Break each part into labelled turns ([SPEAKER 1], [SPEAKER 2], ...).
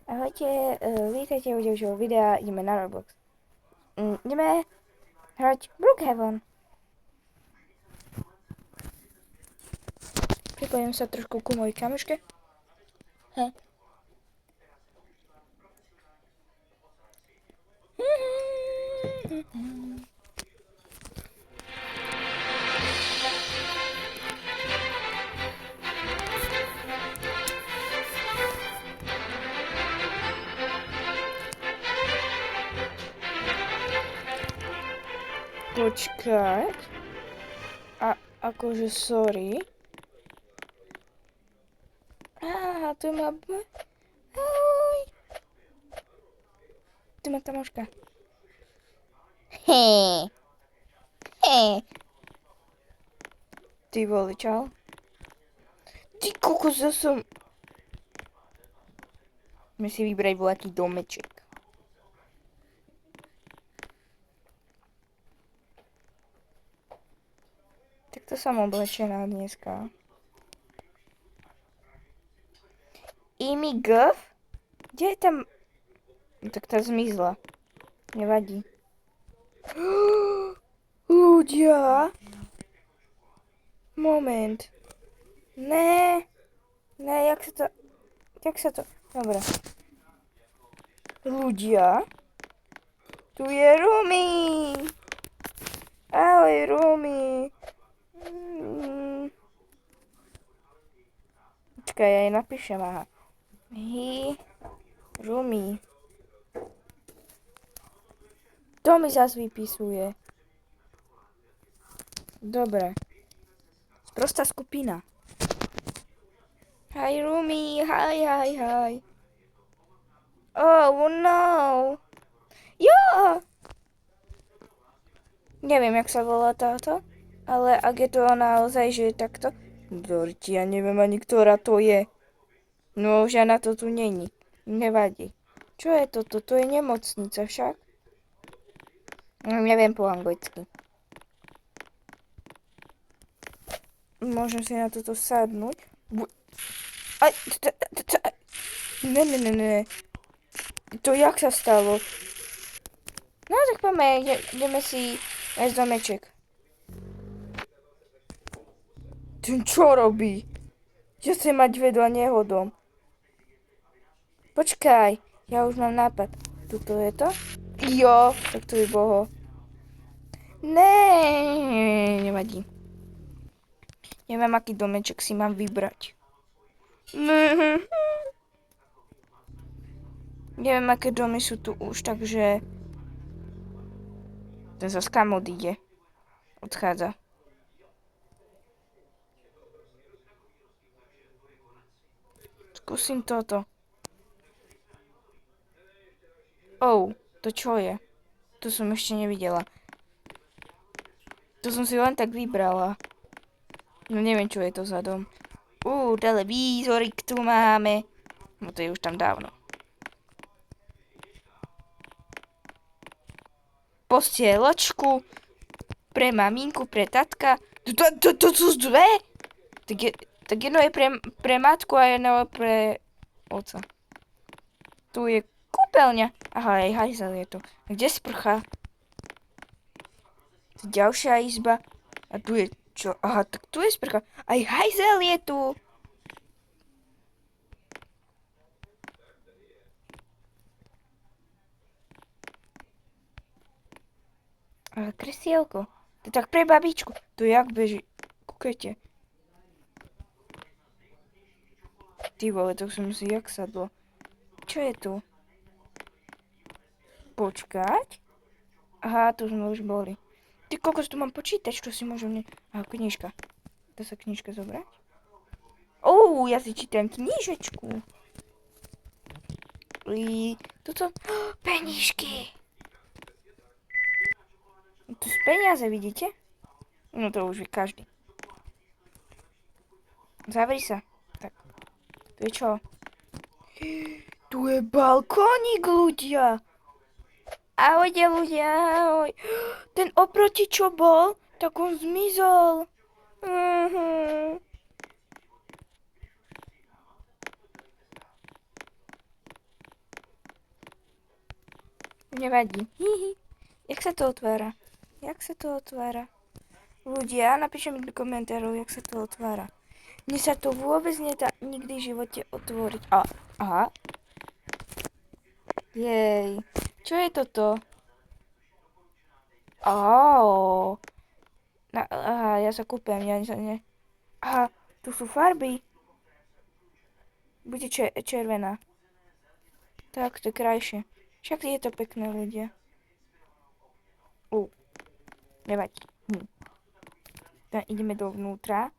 [SPEAKER 1] Ahojte, vítajte u ďalšieho videa, ideme na Roblox. Ideme hrať Brookhaven. Pripojím sa trošku ku mojej kamoške. Hej. Počkať. A akože sorry. Á, tu má... Ahoj. Tu má kamoška. Hej. Hej. Ty vole, čau. Ty kokos, ja som... Musíme si vybrať voľaký domeček. Tak to som oblečená dneska. Amy Guff? Kde je tam... No, tak tá zmizla. Nevadí. Ľudia! Moment. Ne. Ne, jak sa to... Dobre. Ľudia. Tu je Rumi. Ahoj, Rumi. Počkaj, ja jej napíšem, aha. Rumi. To mi zas vypisuje. Dobre. Prostá skupina. Hi, Rumi. Hi. Oh, no. Jo! Neviem, jak sa volá táto, ale ak je to naozaj, že je takto... Dorti, ja neviem ani, ktorá to je. No, žiadna to tu není. Nevadí. Čo je toto? To je nemocnica však. Neviem po anglicky. Môžem si na toto sadnúť. Aj, ne. To jak sa stalo? No tak poďme, ideme si nájsť domeček. Ten čo robí? Ja chcem mať vedľa neho dom. Počkaj, ja už mám nápad. Tuto je to? Jo, tak to by bolo. Ne, nevadí. Neviem, aký domeček si mám vybrať. Neviem, aké domy sú tu už, takže... Ten sa skam odíde. Odchádza. Skúsim toto. To čo je? To som ešte nevidela. To som si len tak vybrala. No neviem, čo je to za dom. Televízorik tu máme. No to je už tam dávno. Postieločku. Pre maminku, pre tatka. To sú dve? Tak jedno je pre matku a jedno pre oca. Tu je kúpeľňa. Aha, aj hajzel je tu. Kde sprcha? Ďalšia izba. A tu je čo? Aha, tak tu je sprcha. Aj hajzel je tu. Kresielko. To tak pre babičku. To jak beží. Kúkajte. Ty vole, to som si jak sadlo. Čo je tu? Počkať. Aha, tu sme už boli. Ty kokos, tu mám počítač, čo si môžem... Aha, knižka. Dá sa knižka zobrať? Ja si čítam knižečku. Tuto... Penížky. Tu sú peniaze, vidíte? No to už vie každý. Zavri sa. Tak. Tu je čo? Tu je balkónik, ľudia. Ahojte, ľudia, ahoj. Ten oproti, čo bol, tak on zmizol. Nevadí. Hihi. Jak sa to otvára? Jak sa to otvára? Ľudia, napíšte mi do komentárov, jak sa to otvára. Mne sa to vôbec nedá nikdy v živote otvoriť. Aha. Jej. Čo je toto? Aha, ja sa kúpem, ja sa ne... Aha, tu sú farby. Bude červená. Tak, to je krajšie. Však je to pekné, ľudia. Nevadí. Tak ideme dovnútra.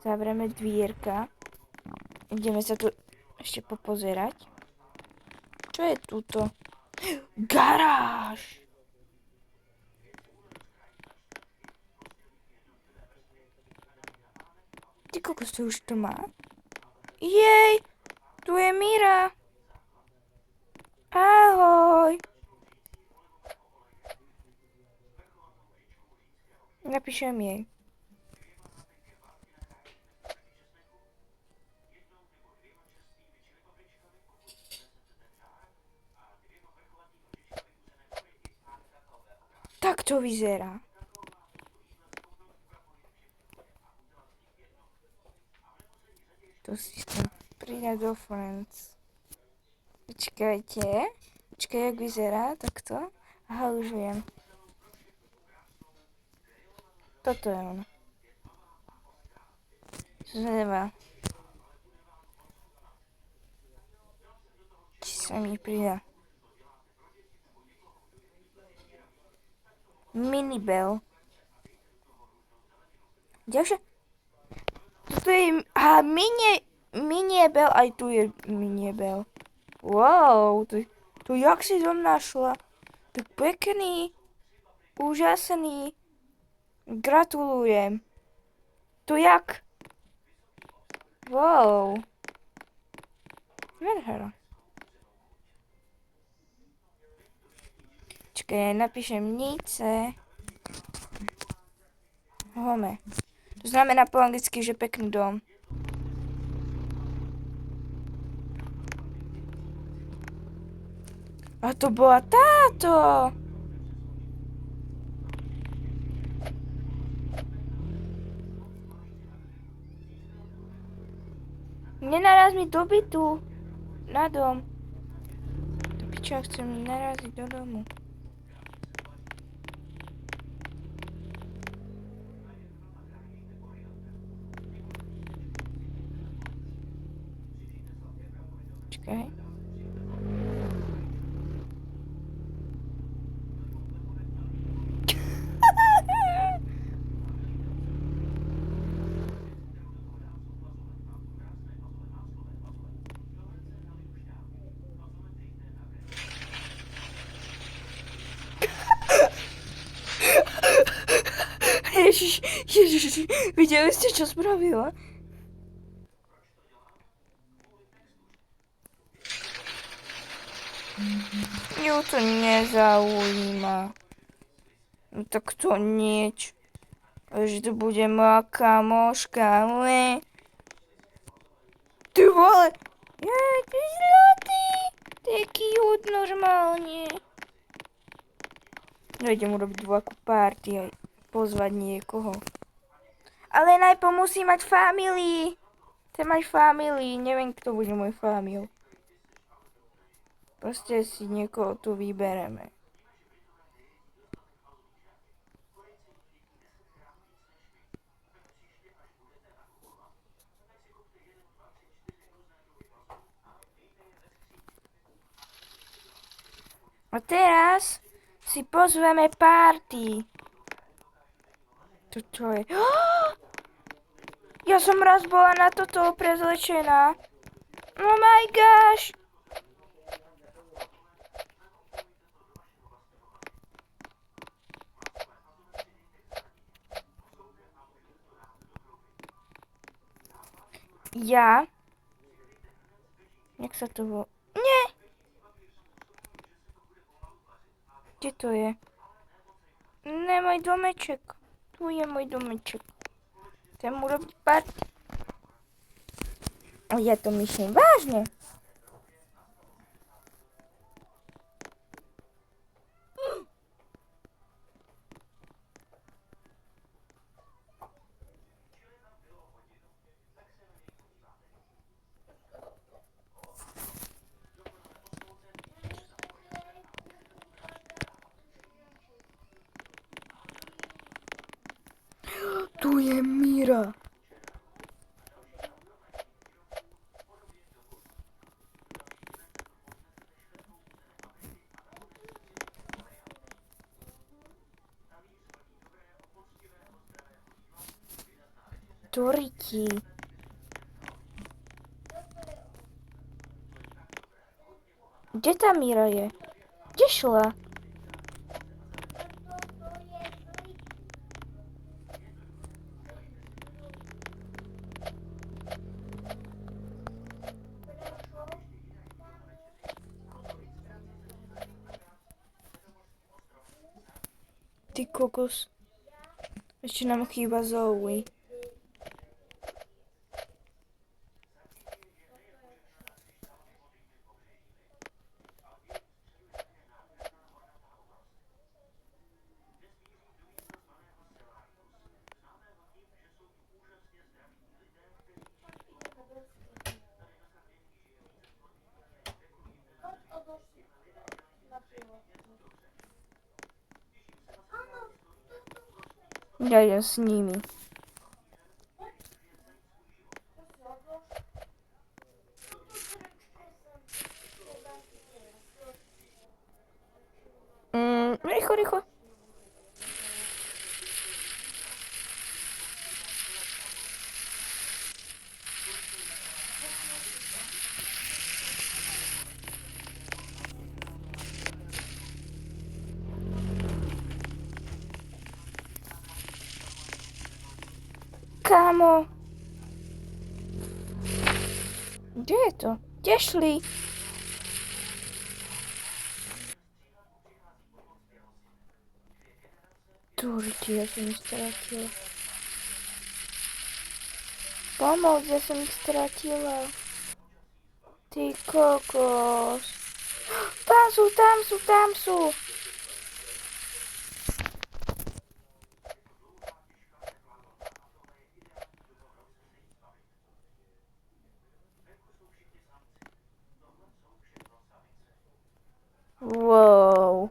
[SPEAKER 1] Zavrieme dvierka. Ideme sa tu ešte popozerať. Čo je túto? Garáž! Ty kokos, to už to má? Jej! Tu je Mira! Ahoj! Napíšem jej. Tak to vyzerá. To si chcem pridať do Friends. Počkajte. Počkaj, jak vyzerá takto. Aha, už viem. Toto je ono. Zleva. Či sa mi pridá. Minibel. Ďalšie? Toto je... Aha, Miniebel. Aj tu je Miniebel. Wow, to jak si to našla? Tak pekný. Úžasný. Gratulujem. To jak? Wow. Nádhera. Čakaj, napíšem Nice. Home. To znamená po anglicky, že pekný dom. A to bola táto. Nenaraz mi do bytu. Na dom. To piča, chcem mi naraziť do domu. Čakaj. Ježiš, videli ste, čo spravila? Ju to nezaujíma. No tak to nič. Že to bude moja kamoška, ale... Ty vole! Jej, ty zlatý! Ty je cute normálne. No idem urobiť dvojakú party aj pozvať niekoho. Ale najprv musí mať family. Chcem mať family, neviem, kto bude môj family. Proste si niekoho tu vybereme. A teraz si pozveme party. To čo je? Ja som raz bola na toto prezlečená. Oh my gosh. Ja? Jak sa to volá? Nie! Kde to je? Ne, môj domeček. Tu je môj domeček. Chcem urobiť party. Ja to myslím vážne. Tu je Míra. Turiti. Kde tá Míra je? Kde šla? Ty kokos. Ešte nám chýba Zoe. Ja idem s nimi. Rýchlo, rýchlo. Kámo. Kde je to? Kde šli? Turiti, ja som ich stratila. Pomoc, ja som ich stratila. Ty kokos. Tam sú, tam sú, tam sú. Wow.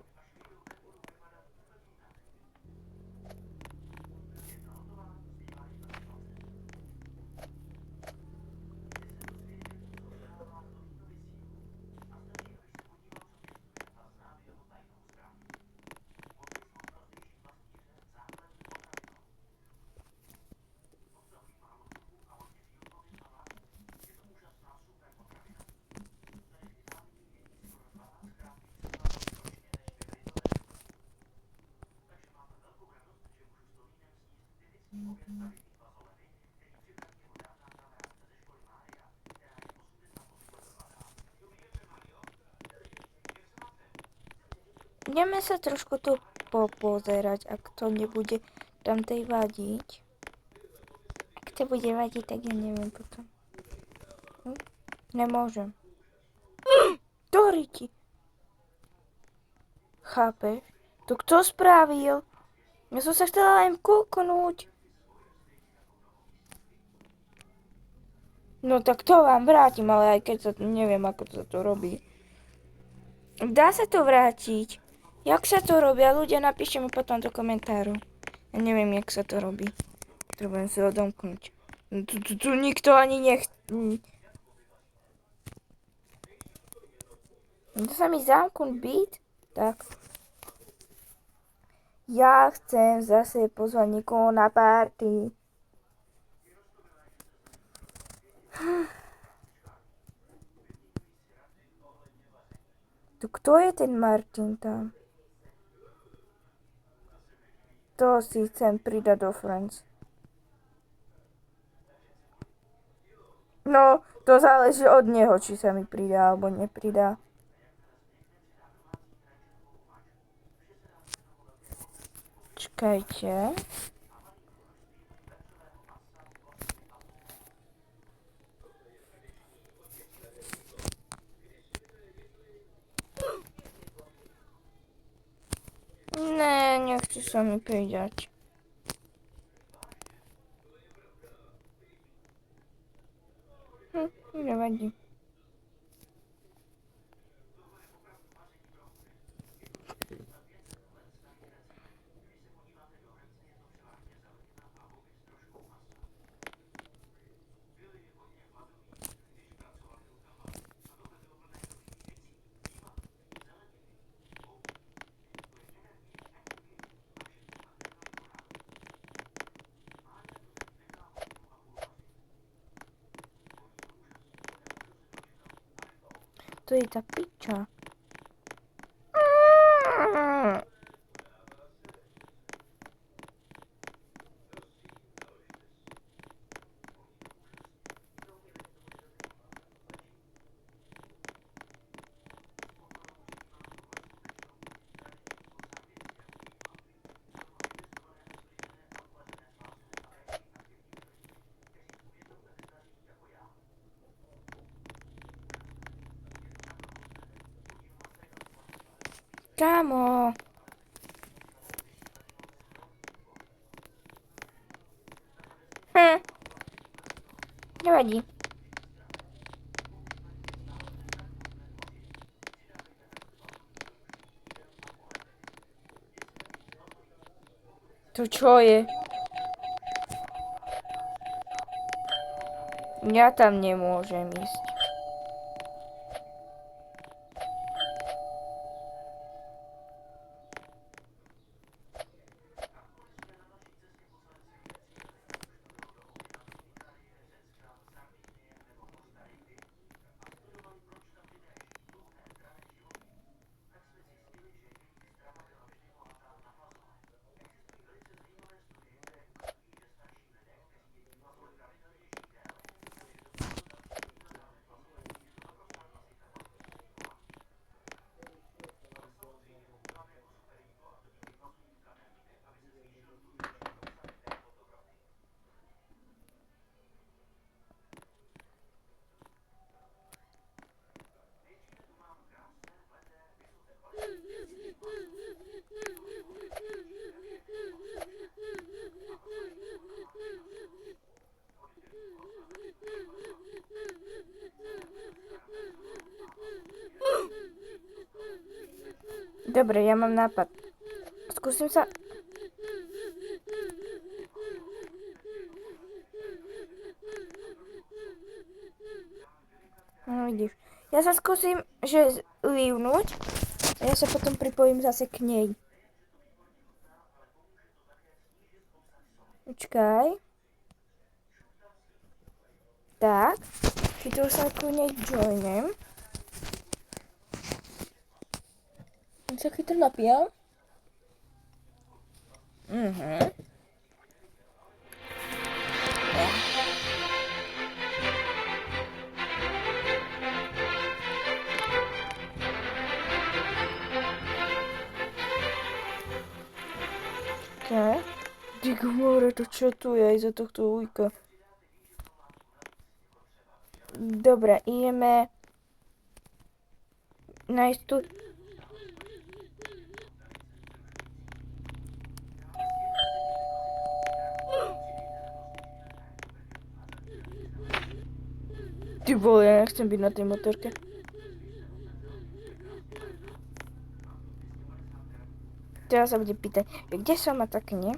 [SPEAKER 1] Ideme sa trošku tu popozerať, ak to nebude tam tej vadiť. Ak to bude vadiť, tak ja neviem potom. Nemôžem. Doriti. Chápeš? To kto spravil? Ja som sa chcela len kúknúť. No tak to vám vrátim, ale aj keď sa neviem, ako sa to robí. Dá sa to vrátiť. Jak sa to robí? A ľudia, napíšte mi potom do komentáru. Ja neviem, jak sa to robí. Potrebujem si odomknúť. Tu nikto ani To sa mi zamknúť byt? Tak. Ja chcem zase pozvať niekoho na party. Tu kto je ten Martin tam? To si chcem pridať do Friends. No, to záleží od neho, či sa mi pridá alebo nepridá. Čakajte. Ne, nechce sa mi pridať. Nevadí. To je ta piča. Kámo. Nevadí. To čo je? Ja tam nemôžem ísť. Dobre, ja mám nápad. Skúsim sa... No vidíš. Ja sa skúsim, že livnúť a ja sa potom pripojím zase k nej. Počkaj. Tak. Keď už sa ku nej joinem. On sa chytro napíjal. Tak. Ty gmore, to čo tu je aj za tohto ujka? Dobre, ideme nájsť tu... Ty vole, ja nechcem byť na tej motorke. Teraz sa bude pýtať, kde som a tak nie?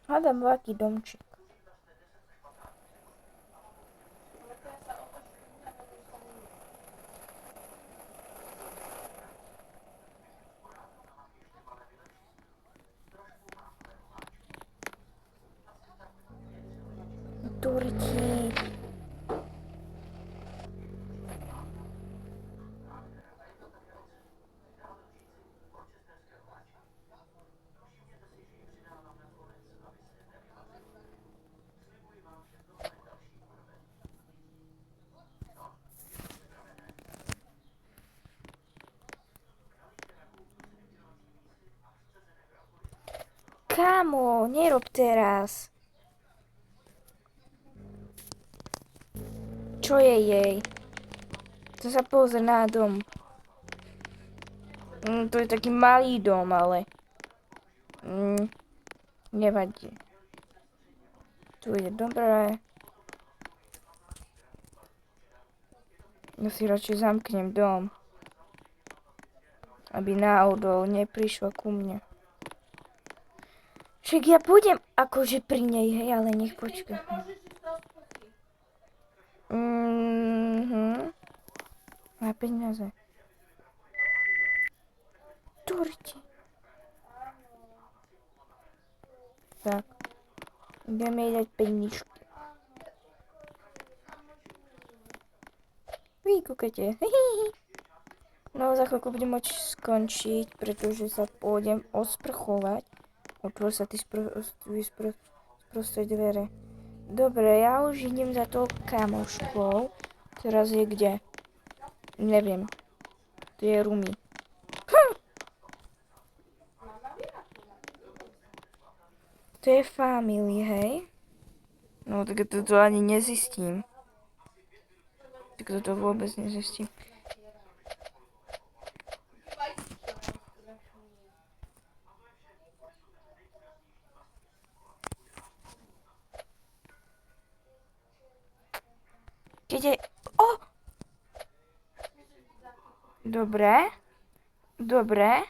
[SPEAKER 1] Hľadám veľký domček. Turci. Kámo, nerob teraz. Čo je jej? To sa pozrie na dom. To je taký malý dom, ale... nevadí. Tu je dobré. Ja si radšej zamknem dom. Aby náhodou neprišla ku mne. Však ja pôjdem akože pri nej, hej, ale nech počka. Má peniaze. Turti. Tak. Ideme jej dať peničky. Vy kúkate. No za chvíľku budem môcť skončiť, pretože sa pôjdem osprchovať. Otvor sa ty sprostoj dvere. Dobre, ja už idem za tou kamoškou. Teraz je kde? Neviem. To je Rumi. To je family, hej? No tak to ani nezistím. Tak to vôbec nezistím. Kde? O! Dobre. Dobre.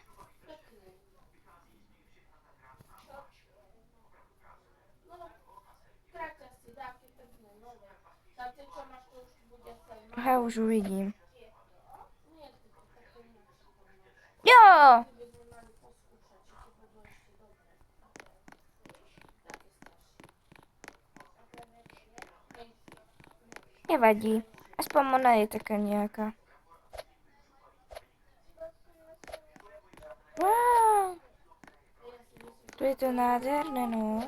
[SPEAKER 1] Ja už uvidím. Jo! Nevadí. Aspoň ona je taká nejaká. Wow. Tu je to nádherné, no.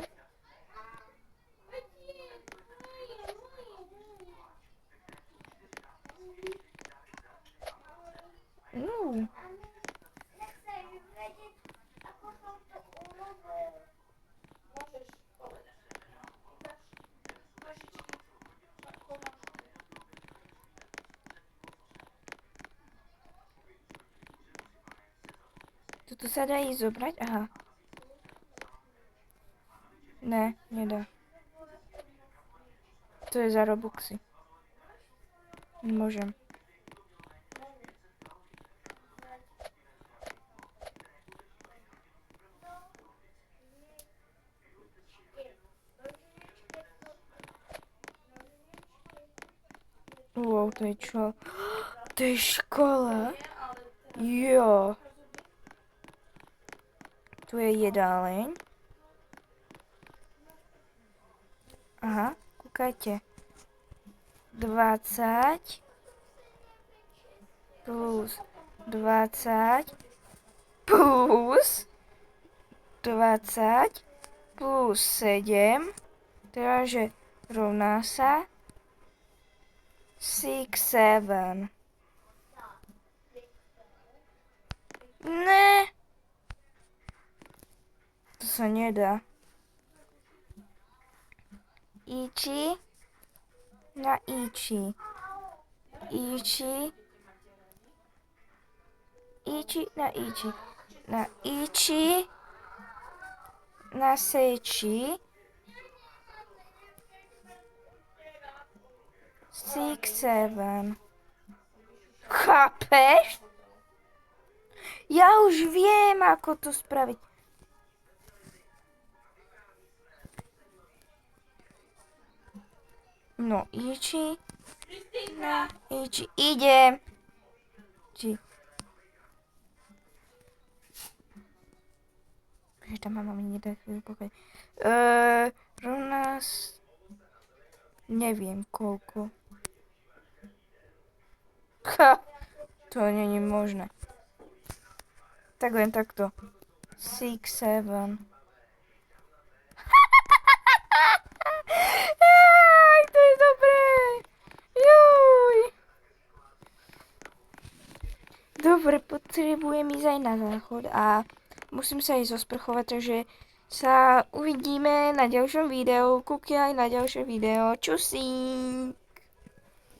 [SPEAKER 1] Toto sa dá ísť zobrať? Aha. Ne, nedá. To je za Robuxy. Môžem. Wow, to je čo? To je škola? Jo. Tu je jedáleň. Aha, kúkajte. 20 plus 20 plus 20 plus 7, takže rovná sa 6, 7. Ne. To sa nedá. Iči na iči. Iči. Iči na iči. Na iči. Na seči. 6, 7. Chápeš? Ja už viem, ako to spraviť. No, iči. Na iči. Idem. Či. Že tá mama mi nedá chvíľu pokoj. Rovná neviem koľko. Ha, to není možné. Tak len takto. 6, 7. Aj, to je dobré. Juj. Dobre, potrebujem ísť aj na záchod a musím sa ísť zosprchovať, takže sa uvidíme na ďalšom videu. Kúkaj na ďalšie video. Čusí.